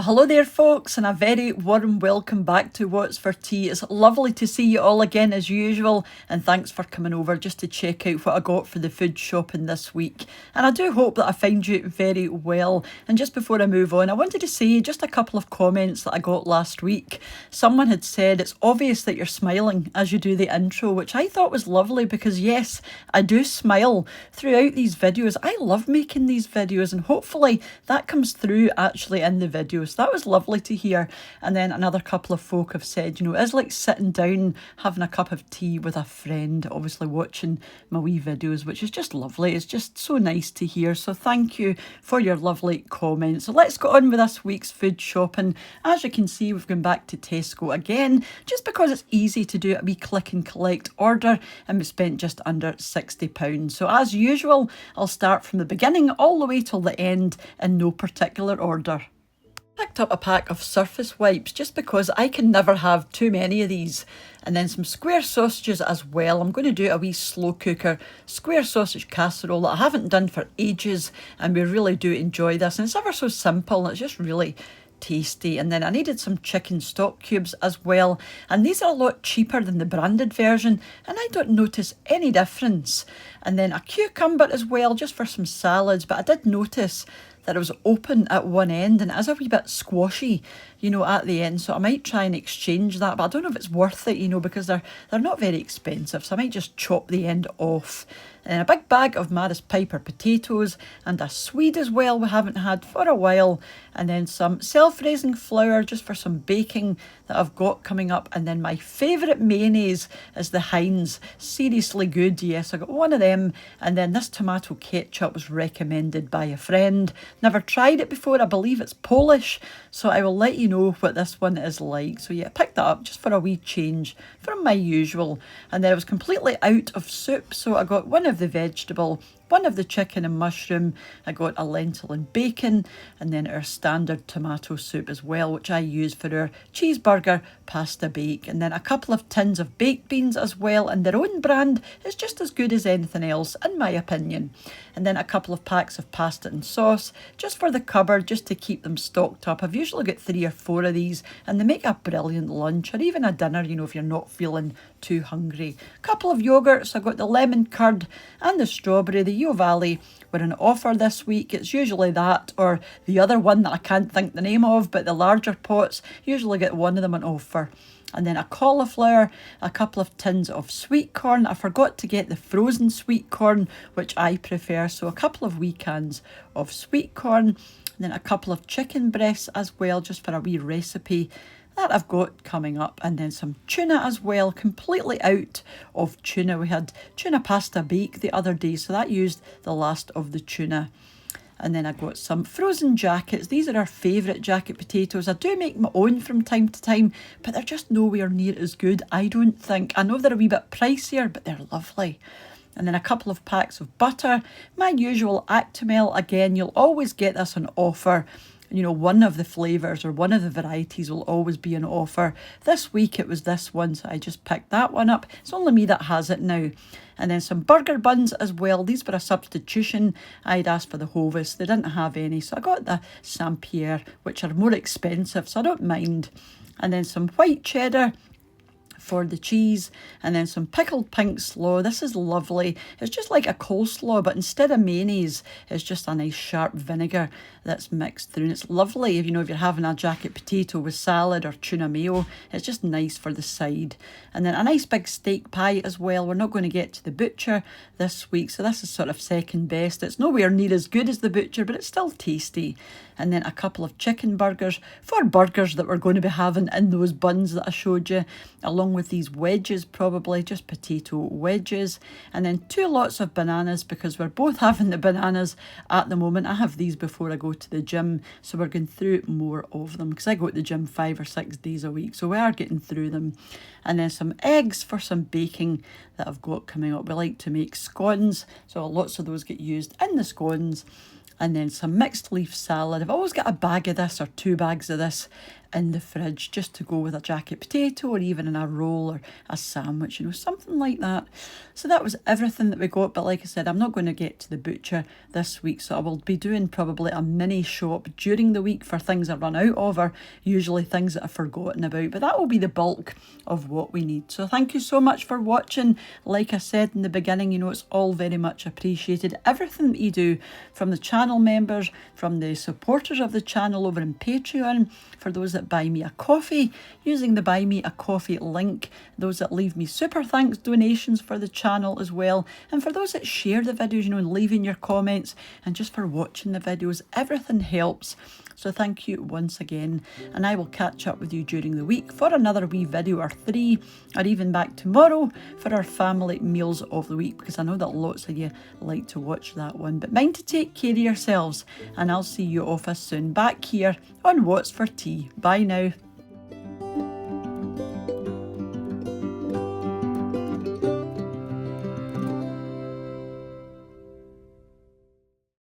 Well, hello there folks, and a very warm welcome back to What's for Tea. It's lovely to see you all again as usual, and thanks for coming over just to check out what I got for the food shopping this week. And I do hope that I find you very well. And just before I move on, I wanted to say just a couple of comments that I got last week. Someone had said it's obvious that you're smiling as you do the intro, which I thought was lovely because yes, I do smile throughout these videos. I love making these videos, and hopefully that comes through actually in the video. So that was lovely to hear. And then another couple of folk have said, it's like sitting down, having a cup of tea with a friend, obviously watching my wee videos, which is just lovely. It's just so nice to hear. So thank you for your lovely comments. So let's go on with this week's food shopping. As you can see, we've gone back to Tesco again, just because it's easy to do a wee click and collect order, and we spent just under £60. So as usual, I'll start from the beginning all the way till the end in no particular order. Picked up a pack of surface wipes just because I can never have too many of these, and then some square sausages as well. I'm going to do a wee slow cooker square sausage casserole that I haven't done for ages, and we really do enjoy this, and it's ever so simple and it's just really tasty. And then I needed some chicken stock cubes as well, and these are a lot cheaper than the branded version, and I don't notice any difference. And then a cucumber as well, just for some salads, but I did notice that it was open at one end and it is a wee bit squashy, at the end. So I might try and exchange that, but I don't know if it's worth it, because they're not very expensive. So I might just chop the end off. And a big bag of Maris Piper potatoes, and a Swede as well we haven't had for a while. And then some self-raising flour just for some baking that I've got coming up. And then my favourite mayonnaise is the Heinz. Seriously good, yes, I got one of them. And then this tomato ketchup was recommended by a friend. Never tried it before, I believe it's Polish, so I will let you know what this one is like. So yeah, I picked that up just for a wee change from my usual. And then I was completely out of soup, so I got one of the vegetable, one of the chicken and mushroom, I got a lentil and bacon, and then our standard tomato soup as well, which I use for our cheeseburger pasta bake. And then a couple of tins of baked beans as well, and their own brand is just as good as anything else in my opinion. And then a couple of packs of pasta and sauce just for the cupboard, just to keep them stocked up. I've usually got 3 or 4 of these, and they make a brilliant lunch or even a dinner, if you're not feeling too hungry. A couple of yogurts, I got the lemon curd and the strawberry. The Yo Valley were on offer this week. It's usually that or the other one that I can't think the name of, but the larger pots usually get one of them on offer. And then a cauliflower, a couple of tins of sweet corn. I forgot to get the frozen sweet corn, which I prefer, so a couple of wee cans of sweet corn. And then a couple of chicken breasts as well, just for a wee recipe that I've got coming up. And then some tuna as well, completely out of tuna. We had tuna pasta bake the other day, so that used the last of the tuna. And then I got some frozen jackets. These are our favourite jacket potatoes. I do make my own from time to time, but they're just nowhere near as good, I don't think. I know they're a wee bit pricier, but they're lovely. And then a couple of packs of butter. My usual Actimel, again, you'll always get this on offer. One of the flavours or one of the varieties will always be on offer. This week it was this one, so I just picked that one up. It's only me that has it now. And then some burger buns as well. These were a substitution. I'd asked for the Hovis. They didn't have any, so I got the Saint Pierre, which are more expensive, so I don't mind. And then some white cheddar for the cheese, and then some pickled pink slaw. This is lovely. It's just like a coleslaw, but instead of mayonnaise, it's just a nice sharp vinegar that's mixed through, and it's lovely if you're having a jacket potato with salad or tuna mayo. It's just nice for the side. And then a nice big steak pie as well. We're not going to get to the butcher this week, so this is sort of second best. It's nowhere near as good as the butcher, but it's still tasty. And then a couple of chicken burgers for burgers that we're going to be having in those buns that I showed you, along with these wedges, probably just potato wedges. And then 2 lots of bananas, because we're both having the bananas at the moment. I have these before I go to the gym, so we're going through more of them, because I go to the gym 5 or 6 days a week, so we are getting through them. And then some eggs for some baking that I've got coming up. We like to make scones, so lots of those get used in the scones. And then some mixed leaf salad. I've always got a bag of this or 2 bags of this in the fridge just to go with a jacket potato or even in a roll or a sandwich, you know, something like that. So that was everything that we got. But like I said, I'm not going to get to the butcher this week, so I will be doing probably a mini shop during the week for things I run out of, or usually things that I've forgotten about. But that will be the bulk of what we need. So thank you so much for watching. Like I said in the beginning, you know, it's all very much appreciated. Everything that you do, from the channel members, from the supporters of the channel over in Patreon, for those that buy me a coffee using the buy me a coffee link, those that leave me super thanks donations for the channel as well, and for those that share the videos, you know, and leaving your comments, and just for watching the videos. Everything helps. So thank you once again, and I will catch up with you during the week for another wee video or 3, or even back tomorrow for our family meals of the week, because I know that lots of you like to watch that one. But mind to take care of yourselves, and I'll see you off as soon back here on What's for Tea. Bye now.